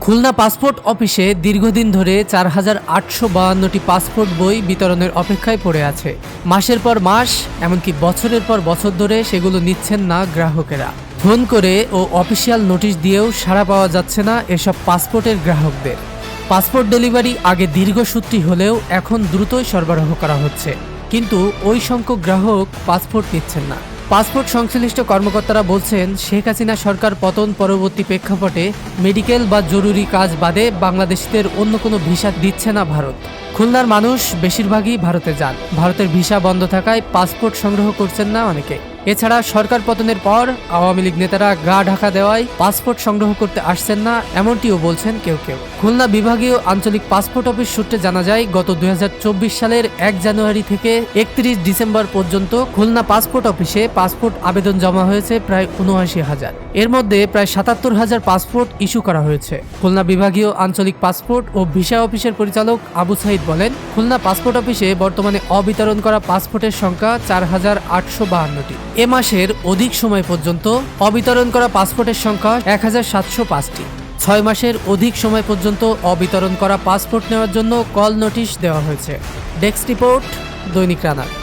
Khulna passport অফিসে দীর্ঘদিন ধরে ৪,৮৫২টি পাসপোর্ট বই বিতরণের অপেক্ষায় পড়ে আছে। মাসের পর মাস, এমনকি বছরের পর বছর ধরে সেগুলো নিচ্ছেন না গ্রাহকেরা। ফোন করে ও অফিসিয়াল নোটিশ দিয়েও সাড়া পাওয়া যাচ্ছে না এসব পাসপোর্টের গ্রাহকদের। পাসপোর্ট ডেলিভারি আগে দীর্ঘসূত্রী হলেও এখন দ্রুতই সরবরাহ করা হচ্ছে, কিন্তু ওই সংখ্যক গ্রাহক পাসপোর্ট নিচ্ছেন না। পাসপোর্ট সংশ্লিষ্ট কর্মকর্তারা বলছেন, শেখ হাসিনা সরকার পতন পরবর্তী প্রেক্ষাপটে মেডিকেল বা জরুরি কাজ বাদে বাংলাদেশিদের অন্য কোনো ভিসা দিচ্ছে না ভারত। খুলনার মানুষ বেশিরভাগই ভারতে যান। ভারতের ভিসা বন্ধ থাকায় পাসপোর্ট সংগ্রহ করছেন না অনেকে। এছাড়া সরকার পতনের পর আওয়ামী লীগ নেতারা গা ঢাকা দেওয়ায় পাসপোর্ট সংগ্রহ করতে আসছেন না, এমনটিও বলছেন কেউ কেউ। খুলনা বিভাগীয় আঞ্চলিক পাসপোর্ট অফিস সূত্রে জানা যায়, গত ২০২৪ সালের ১ জানুয়ারি থেকে ৩১ ডিসেম্বর পর্যন্ত খুলনা পাসপোর্ট অফিসে পাসপোর্ট আবেদন জমা হয়েছে প্রায় ৭৯,০০০। এর মধ্যে প্রায় ৭৭,০০০ পাসপোর্ট ইস্যু করা হয়েছে। খুলনা বিভাগীয় আঞ্চলিক পাসপোর্ট ও ভিসা অফিসের পরিচালক আবু সাইদ বলেন, খুলনা পাসপোর্ট অফিসে বর্তমানে অবিতরণ করা পাসপোর্টের সংখ্যা ৪,৮৫২টি। এ মাসের অধিক সময় পর্যন্ত অবিতরণ করা পাসপোর্টের সংখ্যা ১,৭০৫টি। ৬ মাসের অধিক সময় পর্যন্ত অবিতরণ করা পাসপোর্ট নেওয়ার জন্য কল নোটিশ দেওয়া হয়েছে। ডেস্ক রিপোর্ট, দৈনিক রানা।